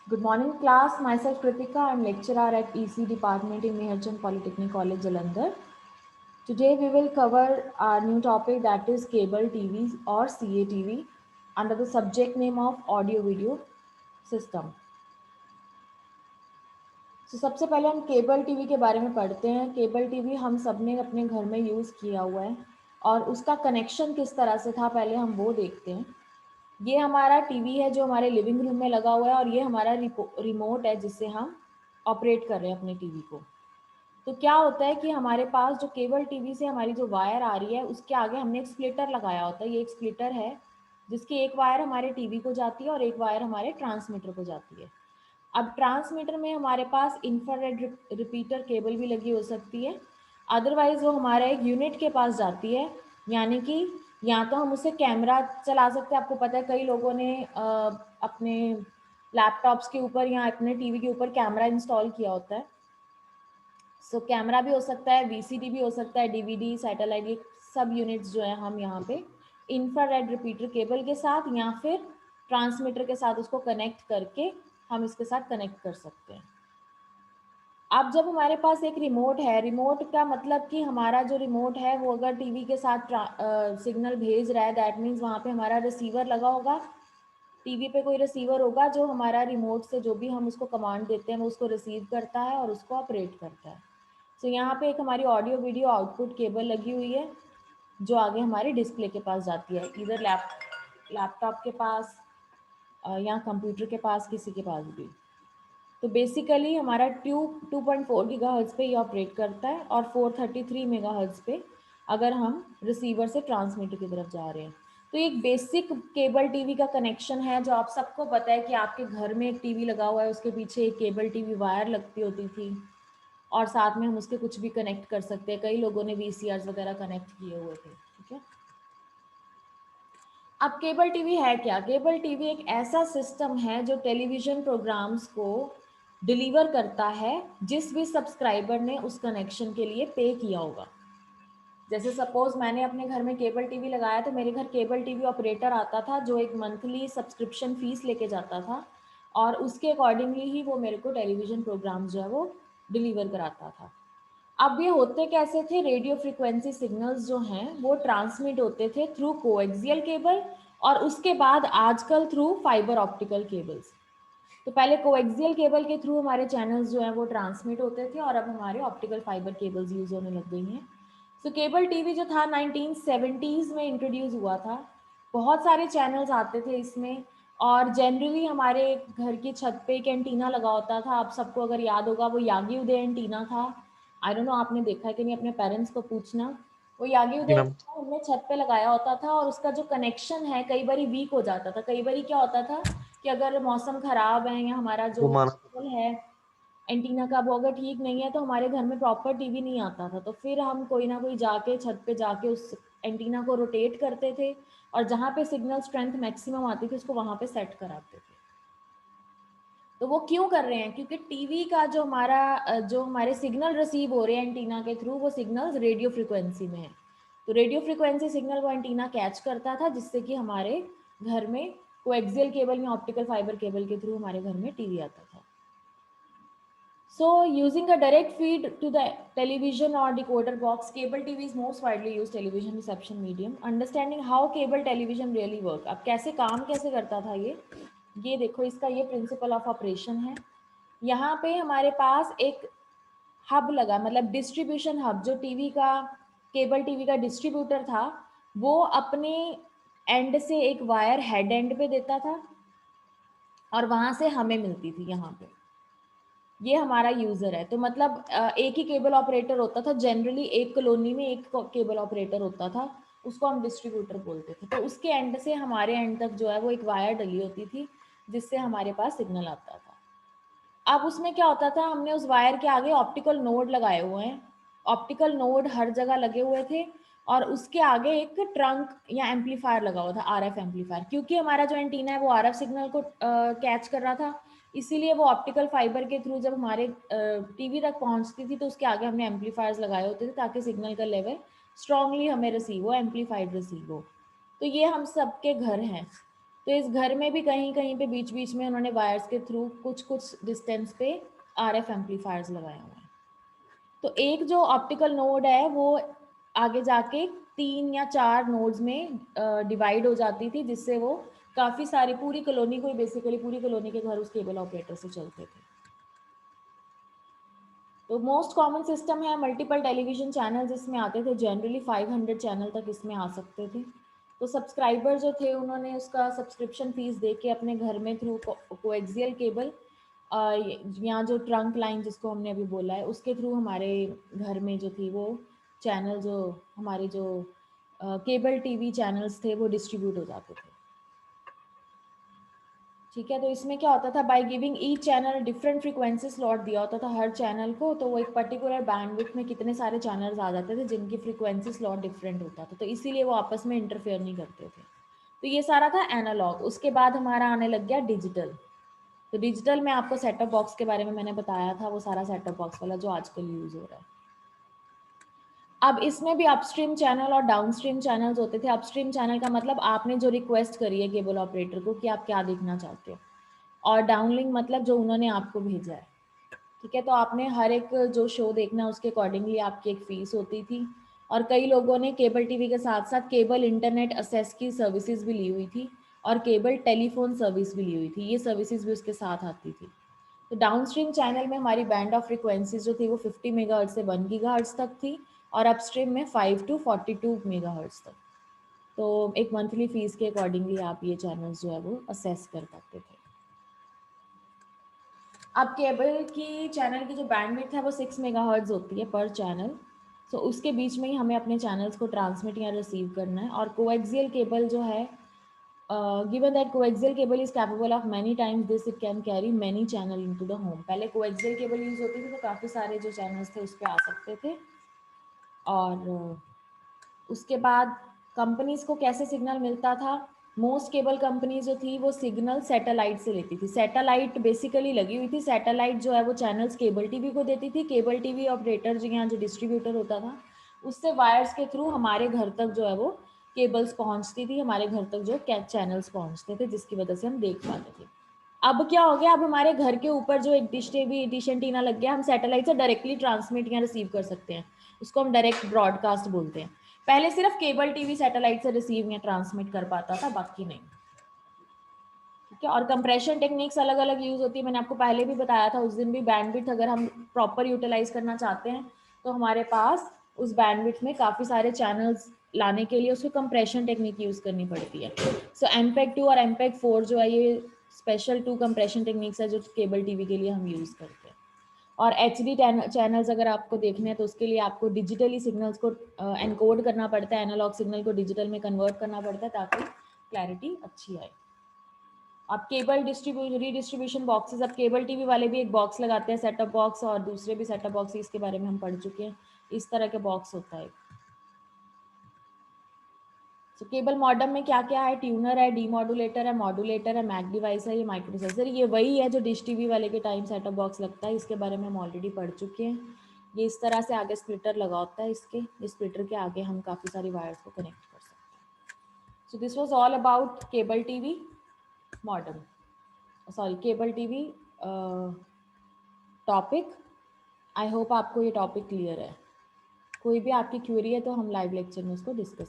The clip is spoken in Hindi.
Good morning, class. Myself Kritika. I'm lecturer at EC department in Meherchand Polytechnic College, Jalandhar. Today we will cover our new topic, that is cable TV or CATV under the subject name of audio video system. तो सबसे पहले हम केबल टीवी के बारे में पढ़ते हैं। केबल टीवी हम सब ने अपने घर में यूज़ किया हुआ है और उसका कनेक्शन किस तरह से था पहले हम वो देखते हैं। ये हमारा टीवी है जो हमारे लिविंग रूम में लगा हुआ है और ये हमारा रिमोट है जिससे हम ऑपरेट कर रहे हैं अपने टीवी को। तो क्या होता है कि हमारे पास जो केबल टीवी से हमारी जो वायर आ रही है उसके आगे हमने एक स्प्लिटर लगाया होता है। ये एक स्प्लिटर है जिसकी एक वायर हमारे टीवी को जाती है और एक वायर हमारे ट्रांसमीटर को जाती है। अब ट्रांसमीटर में हमारे पास इंफ्रारेड रिपीटर केबल भी लगी हो सकती है, अदरवाइज वो हमारे एक यूनिट के पास जाती है, यानी कि या तो हम उससे कैमरा चला सकते हैं। आपको पता है कई लोगों ने अपने लैपटॉप्स के ऊपर या अपने टीवी के ऊपर कैमरा इंस्टॉल किया होता है। सो कैमरा भी हो सकता है, वीसीडी भी हो सकता है, डीवीडी, सैटेलाइट, सब यूनिट्स जो है हम यहाँ पे इंफ्रारेड रिपीटर केबल के साथ या फिर ट्रांसमीटर के साथ उसको कनेक्ट करके हम इसके साथ कनेक्ट कर सकते हैं। अब जब हमारे पास एक रिमोट है, रिमोट का मतलब कि हमारा जो रिमोट है वो अगर टीवी के साथ सिग्नल भेज रहा है, दैट मीन्स वहाँ पे हमारा रिसीवर लगा होगा। टीवी पे कोई रिसीवर होगा जो हमारा रिमोट से जो भी हम उसको कमांड देते हैं वो उसको रिसीव करता है और उसको ऑपरेट करता है। तो यहाँ पे एक हमारी ऑडियो वीडियो आउटपुट केबल लगी हुई है जो आगे हमारे डिस्प्ले के पास जाती है, इधर लैपटॉप के पास या कंप्यूटर के पास, किसी के पास भी। तो बेसिकली हमारा 2.4 गीगाहर्ट्ज़ पे ये ऑपरेट करता है और 433 मेगाहर्ट्ज़ पे अगर हम रिसीवर से ट्रांसमीटर की तरफ जा रहे हैं। तो एक बेसिक केबल टीवी का कनेक्शन है जो आप सबको पता है कि आपके घर में एक टीवी लगा हुआ है, उसके पीछे एक केबल टीवी वायर लगती होती थी और साथ में हम उसके कुछ भी कनेक्ट कर सकते हैं। कई लोगों ने वीसीआर वगैरह कनेक्ट किए हुए थे। ठीक है, अब केबल टीवी है क्या? केबल टीवी एक ऐसा सिस्टम है जो टेलीविज़न प्रोग्राम्स को डिलीवर करता है जिस भी सब्सक्राइबर ने उस कनेक्शन के लिए पे किया होगा। जैसे सपोज़ मैंने अपने घर में केबल टीवी लगाया तो मेरे घर केबल टीवी ऑपरेटर आता था जो एक मंथली सब्सक्रिप्शन फ़ीस लेके जाता था और उसके अकॉर्डिंगली ही वो मेरे को टेलीविज़न प्रोग्राम जो है वो डिलीवर कराता था। अब ये होते कैसे थे? रेडियो फ्रीक्वेंसी सिग्नल्स जो हैं वो ट्रांसमिट होते थे थ्रू कोएक्सियल केबल और उसके बाद आजकल थ्रू फाइबर ऑप्टिकल केबल्स। तो पहले कोएक्सियल केबल के थ्रू हमारे चैनल्स जो हैं वो ट्रांसमिट होते थे और अब हमारे ऑप्टिकल फाइबर केबल्स यूज़ होने लग गई हैं। सो केबल टीवी जो था 1970s में इंट्रोड्यूस हुआ था। बहुत सारे चैनल्स आते थे इसमें और जनरली हमारे घर की छत पे एक एंटीना लगा होता था। आप सबको अगर याद होगा वो यागी उदय एंटीना था। आई डोंट नो आपने देखा है कि नहीं, अपने पेरेंट्स को पूछना। वो यागी जी उदय मैम। एंटीना हमने छत पे लगाया होता था और उसका जो कनेक्शन है कई बारी वीक हो जाता था। कई बारी क्या होता था कि अगर मौसम खराब है या हमारा जो घुमाना। केबल है एंटीना का वो अगर ठीक नहीं है तो हमारे घर में प्रॉपर टीवी नहीं आता था। तो फिर हम कोई ना कोई जाके छत पे जाके उस एंटीना को रोटेट करते थे और जहाँ पे सिग्नल स्ट्रेंथ मैक्सिमम आती थी उसको वहाँ पे सेट कराते थे। तो वो क्यों कर रहे हैं? क्योंकि टीवी का जो हमारे सिग्नल रिसीव हो रहे हैं एंटीना के थ्रू वो सिग्नल्स रेडियो फ्रिक्वेंसी में है। तो रेडियो फ्रिक्वेंसी सिग्नल वो एंटीना कैच करता था जिससे कि हमारे घर में कोएक्सियल केबल या ऑप्टिकल फाइबर केबल के थ्रू हमारे घर में टीवी आता था। So, using a direct feed to the television or decoder box, cable TV is most widely used television reception medium. Understanding how cable television really work. अब कैसे काम कैसे करता था ये देखो, इसका ये प्रिंसिपल ऑफ ऑपरेशन है। यहाँ पे हमारे पास एक हब लगा, मतलब डिस्ट्रीब्यूशन हब, जो टीवी का केबल टीवी का डिस्ट्रीब्यूटर था वो अपने एंड से एक वायर हेड एंड पे देता था और वहां से हमें मिलती थी यहाँ पे। ये हमारा यूज़र है। तो मतलब एक ही केबल ऑपरेटर होता था, जनरली एक कॉलोनी में एक केबल ऑपरेटर होता था, उसको हम डिस्ट्रीब्यूटर बोलते थे। तो उसके एंड से हमारे एंड तक जो है वो एक वायर डली होती थी जिससे हमारे पास सिग्नल आता था। अब उसमें क्या होता था, हमने उस वायर के आगे ऑप्टिकल नोड लगाए हुए हैं। ऑप्टिकल नोड हर जगह लगे हुए थे और उसके आगे एक ट्रंक या एम्पलीफायर लगा हुआ था, आरएफ एम्पलीफायर। क्योंकि हमारा जो एंटीना है वो आरएफ सिग्नल को कैच कर रहा था, इसीलिए वो ऑप्टिकल फाइबर के थ्रू जब हमारे टीवी तक पहुंचती थी तो उसके आगे हमने एम्पलीफायर्स लगाए होते थे ताकि सिग्नल का लेवल स्ट्रांगली हमें रिसीव हो, एम्पलीफाइड रिसीव हो। तो ये हम सबके घर हैं। तो इस घर में भी कहीं कहीं पे बीच बीच में उन्होंने वायर्स के थ्रू कुछ कुछ डिस्टेंस पे RF एम्पलीफायर्स लगाए हुए हैं। तो एक जो ऑप्टिकल नोड है वो आगे जाके 3 या 4 नोड्स में डिवाइड हो जाती थी, जिससे वो काफ़ी सारी पूरी कॉलोनी को, बेसिकली पूरी कॉलोनी के घर उस केबल ऑपरेटर से चलते थे। तो मोस्ट कॉमन सिस्टम है मल्टीपल टेलीविजन चैनल जिसमें आते थे, जनरली 500 चैनल तक इसमें आ सकते थे। तो सब्सक्राइबर जो थे उन्होंने उसका सब्सक्रिप्शन फीस दे के अपने घर में थ्रू कोएक्सियल केबल या जो ट्रंक लाइन जिसको हमने अभी बोला है उसके थ्रू हमारे घर में जो थी वो चैनल, जो हमारे जो केबल टीवी चैनल्स थे वो डिस्ट्रीब्यूट हो जाते थे। ठीक है, तो इसमें क्या होता था, by giving each channel different frequency slot दिया होता था हर चैनल को, तो वो एक पर्टिकुलर बैंडविड्थ में कितने सारे चैनल्स आ जाते थे जिनकी फ्रीक्वेंसी स्लॉट डिफरेंट होता था, तो इसीलिए वो आपस में इंटरफेयर नहीं करते थे। तो ये सारा था एनालॉग। उसके बाद हमारा आने लग गया डिजिटल। तो डिजिटल में आपको सेट टॉप बॉक्स के बारे में मैंने बताया था, वो सारा सेट टॉप बॉक्स वाला जो आजकल यूज हो रहा है। अब इसमें भी अपस्ट्रीम चैनल और डाउनस्ट्रीम चैनल्स होते थे। अपस्ट्रीम चैनल का मतलब आपने जो रिक्वेस्ट करी है केबल ऑपरेटर को कि आप क्या देखना चाहते हो, और डाउनलिंक मतलब जो उन्होंने आपको भेजा है। ठीक है, तो आपने हर एक जो शो देखना है उसके अकॉर्डिंगली आपकी एक फ़ीस होती थी। और कई लोगों ने केबल टीवी के साथ साथ केबल इंटरनेट असेस की सर्विसेज भी ली हुई थी, और केबल टेलीफोन सर्विस भी ली हुई थी, ये सर्विसेज भी उसके साथ आती थी। तो डाउनस्ट्रीम चैनल में हमारी बैंड ऑफ फ्रिक्वेंसीज जो थी वो 50 मेगाहर्ट्ज से 1 गीगाहर्ट्ज तक थी, और अपस्ट्रीम में 5 टू 42 मेगाहर्ट्ज तक। तो एक मंथली फीस के अकॉर्डिंगली आप ये चैनल्स जो है वो असेस कर सकते थे। अब केबल की चैनल की जो बैंडविड्थ है वो 6 मेगाहर्ट्ज होती है पर चैनल। सो उसके बीच में ही हमें अपने चैनल्स को ट्रांसमिट या रिसीव करना है। और कोएक्सियल केबल जो है, given that coaxial cable is capable of many times this, it can carry many channel into the home. पहले कोएक्सियल केबल यूज होती थी तो काफ़ी सारे जो चैनल्स थे उस पर आ सकते थे। और उसके बाद कंपनीज को कैसे सिग्नल मिलता था, मोस्ट केबल कंपनी जो थी वो सिग्नल सैटेलाइट से लेती थी। सैटेलाइट बेसिकली लगी हुई थी, सैटेलाइट जो है वो चैनल्स केबल टीवी को देती थी। केबल टीवी ऑपरेटर जो यहाँ जो डिस्ट्रीब्यूटर होता था उससे वायर्स के थ्रू हमारे घर तक जो है वो केबल्स पहुंचती थी, हमारे घर तक जो कैच चैनल्स पहुंचते थे, जिसकी वजह से हम देख पाते थे। अब क्या हो गया, अब हमारे घर के ऊपर जो एक डिश एंटीना लग गया, हम सैटेलाइट से डायरेक्टली ट्रांसमिट या रिसीव कर सकते हैं। उसको हम डायरेक्ट ब्रॉडकास्ट बोलते हैं। पहले सिर्फ केबल टीवी सैटेलाइट से रिसीव या ट्रांसमिट कर पाता था, बाकी नहीं। ठीक है, और कंप्रेशन टेक्निक्स अलग अलग यूज होती है, मैंने आपको पहले भी बताया था उस दिन भी। बैंडविड्थ अगर हम प्रॉपर यूटिलाइज करना चाहते हैं तो हमारे पास उस बैंडविड्थ में काफ़ी सारे चैनल्स लाने के लिए उसको कंप्रेशन टेक्निक यूज करनी पड़ती है। सो एमपेग 2 और एमपेग 4 जो है ये स्पेशल 2 कंप्रेशन टेक्निक्स है जो केबल टीवी के लिए हम यूज करते हैं। और HD चैनल्स अगर आपको देखने हैं तो उसके लिए आपको डिजिटली सिग्नल्स को एनकोड करना पड़ता है, एनालॉग सिग्नल को डिजिटल में कन्वर्ट करना पड़ता है ताकि क्लैरिटी अच्छी आए। अब केबल रीडिस्ट्रीब्यूशन बॉक्सेस, अब केबल टीवी वाले भी एक बॉक्स लगाते हैं सेटअप बॉक्स, और दूसरे भी सेटअप बॉक्स, इसके बारे में हम पढ़ चुके हैं। इस तरह के बॉक्स होता है। तो केबल मॉडम में क्या क्या है, ट्यूनर है, डीमॉडुलेटर है, मॉडुलेटर है, मैक डिवाइस है, ये माइक्रोप्रोसेसर, ये वही है जो डिश टीवी वाले के टाइम सेटअप बॉक्स लगता है। इसके बारे में हम ऑलरेडी पढ़ चुके हैं। ये इस तरह से आगे स्प्लिटर लगा होता है, इसके इस स्प्लिटर के आगे हम काफ़ी सारी वायर्स को कनेक्ट कर सकते हैं। So this was all about cable TV modem, sorry cable TV topic. I hope आपको ये टॉपिक क्लियर है। कोई भी आपकी क्वेरी है तो हम लाइव लेक्चर में उसको डिस्कस